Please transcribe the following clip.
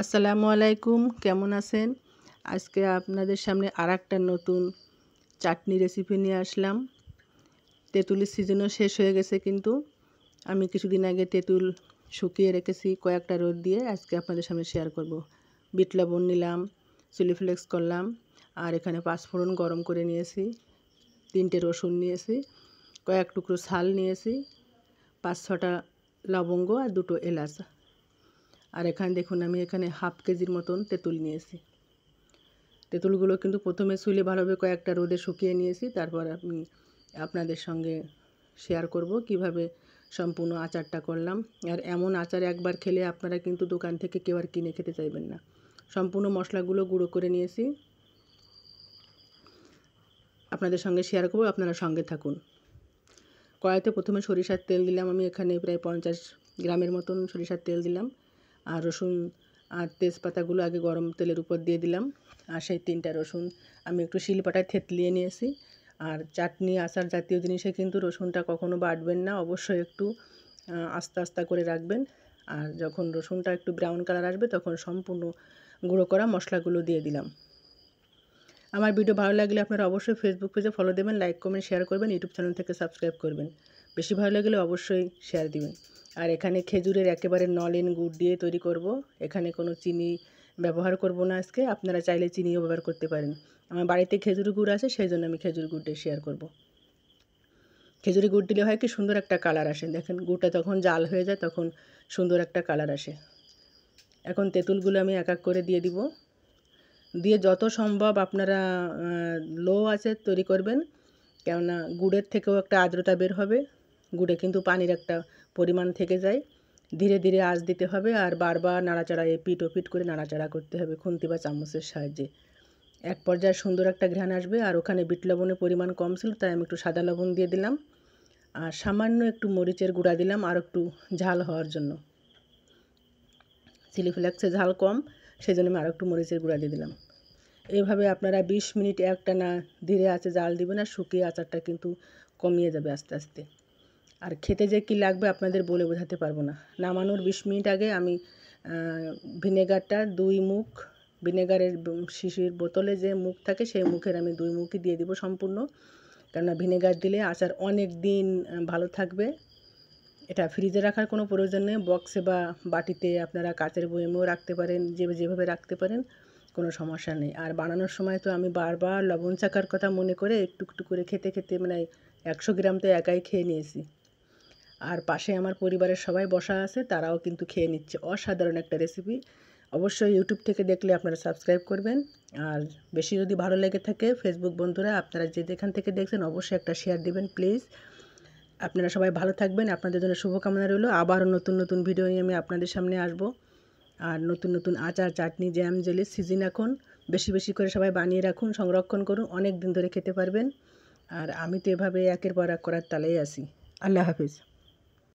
আসসালামু আলাইকুম, কেমন আছেন? আজকে আপনাদের সামনে আরেকটা নতুন চাটনি রেসিপি নিয়ে আসলাম। তেঁতুলের সিজনও শেষ হয়ে গেছে, কিন্তু আমি কিছুদিন আগে তেঁতুল শুকিয়ে রেখেছি কয়েকটা রোদ দিয়ে, আজকে আপনাদের সামনে শেয়ার করব। বিট লবণ নিলাম, চিলি ফ্লেক্স করলাম, আর এখানে পাঁচফোড়ন গরম করে নিয়েছি, 3টে রসুন নিয়েছি, কয়েক টুকরো ছাল নিয়েছি, 5-6টা লবঙ্গ আর 2টো এলাচ। আর এখানে দেখুন, আমি এখানে হাফ কেজির মতন তেঁতুল নিয়েছি। তেঁতুলগুলো কিন্তু প্রথমে ছুলে ভালোভাবে কয়েকটা রোদে শুকিয়ে নিয়েছি, তারপর আমি আপনাদের সঙ্গে শেয়ার করব কিভাবে সম্পূর্ণ আচারটা করলাম। আর এমন আচার একবার খেলে আপনারা কিন্তু দোকান থেকে কেউ আর কিনে খেতে চাইবেন না। সম্পূর্ণ মশলাগুলো গুঁড়ো করে নিয়েছি, আপনাদের সঙ্গে শেয়ার করব, আপনারা সঙ্গে থাকুন। কড়াইতে প্রথমে সরিষার তেল দিলাম, আমি এখানে প্রায় 50 গ্রামের মতন সরিষার তেল দিলাম। আর রসুন আর তেজপাতাগুলো আগে গরম তেলের উপর দিয়ে দিলাম। আর সেই 3টা রসুন আমি একটু শিলপাটায় থেতলিয়ে নিয়েছি। আর চাটনি আচার জাতীয় জিনিসে কিন্তু রসুনটা কখনো বাটবেন না, অবশ্যই একটু আস্তে আস্তে করে রাখবেন। আর যখন রসুনটা একটু ব্রাউন কালার আসবে তখন সম্পূর্ণ গুঁড়ো করা মশলাগুলো দিয়ে দিলাম। আমার ভিডিও ভালো লাগলে আপনারা অবশ্যই ফেসবুক পেজে ফলো দেবেন, লাইক কমেন্ট শেয়ার করবেন, ইউটিউব চ্যানেল থেকে সাবস্ক্রাইব করবেন। বেশি ভালো লাগলে অবশ্যই শেয়ার দিবেন। আর এখানে খেজুরের একেবারে নলেন গুড় দিয়ে তৈরি করব, এখানে কোনো চিনি ব্যবহার করব না আজকে। আপনারা চাইলে চিনিও ব্যবহার করতে পারেন। আমার বাড়িতে খেজুর গুড় আছে, সেই জন্য আমি খেজুর গুড় দিয়ে শেয়ার করব। খেজুরি গুড় দিলে হয় কি, সুন্দর একটা কালার আসে। দেখেন, গুড়টা যখন জাল হয়ে যায় তখন সুন্দর একটা কালার আসে। এখন তেঁতুলগুলো আমি এক এক করে দিয়ে দিব। দিয়ে যত সম্ভব আপনারা লো আঁচে তৈরি করবেন, কেননা গুড়ের থেকেও একটা আর্দ্রতা বের হবে। গুড়ে কিন্তু পানির একটা পরিমাণ থেকে যায়। ধীরে ধীরে আঁচ দিতে হবে, আর বারবার নাড়াচাড়া এপিট ওপিট করে নাড়াচাড়া করতে হবে খুন্তি বা চামচের সাহায্যে। এক পর্যায়ে সুন্দর একটা ঘ্রাণ আসবে। আর ওখানে বিট লবণের পরিমাণ কম ছিল, তাই আমি একটু সাদা লবণ দিয়ে দিলাম। আর সামান্য একটু মরিচের গুঁড়া দিলাম, আর একটু ঝাল হওয়ার জন্য। চিলি ফ্লেক্সে ঝাল কম, সেই জন্য আমি আর একটু মরিচের গুঁড়া দিয়ে দিলাম। এইভাবে আপনারা 20 মিনিট একটানা ধীরে আঁচে জাল দিবেন, আর শুকিয়ে আচারটা কিন্তু কমিয়ে যাবে আস্তে আস্তে। আর খেতে যে কী লাগবে আপনাদের বলে বোঝাতে পারবো না। নামানোর 20 মিনিট আগে আমি ভিনেগারটা 2 মুখ, ভিনেগারের শিশির বোতলে যে মুখ থাকে সেই মুখের আমি 2 মুখই দিয়ে দিব সম্পূর্ণ, কেননা ভিনেগার দিলে আচার অনেক দিন ভালো থাকবে। এটা ফ্রিজে রাখার কোনো প্রয়োজন নেই, বক্সে বা বাটিতে আপনারা কাচের বয়ামেও রাখতে পারেন, যেভাবে রাখতে পারেন, কোনো সমস্যা নেই। আর বানানোর সময় তো আমি বারবার লবণ চাকার কথা মনে করে একটু একটু করে খেতে খেতে মানে 100 গ্রাম তো একাই খেয়ে নিয়েছি। আর পাশে আমার পরিবারের সবাই বসা আছে, তারাও কিন্তু খেয়ে নিচ্ছে। অসাধারণ একটা রেসিপি। অবশ্যই ইউটিউব থেকে দেখলে আপনারা সাবস্ক্রাইব করবেন। আর বেশি যদি ভালো লেগে থাকে, ফেসবুক বন্ধুরা আপনারা যেখান থেকে দেখছেন অবশ্যই একটা শেয়ার দিবেন প্লিজ। আপনারা সবাই ভালো থাকবেন, আপনাদের জন্য শুভকামনা রইল। আবারও নতুন নতুন ভিডিও নিয়ে আমি আপনাদের সামনে আসব। আর নতুন নতুন আচার, চাটনি, জ্যাম, জেলি সিজন এখন। বেশি বেশি করে সবাই বানিয়ে রাখুন, সংরক্ষণ করুন, অনেক দিন ধরে খেতে পারবেন। আর আমি তো এভাবে একের পর এক করার তালেই আছি। আল্লাহ হাফিজ।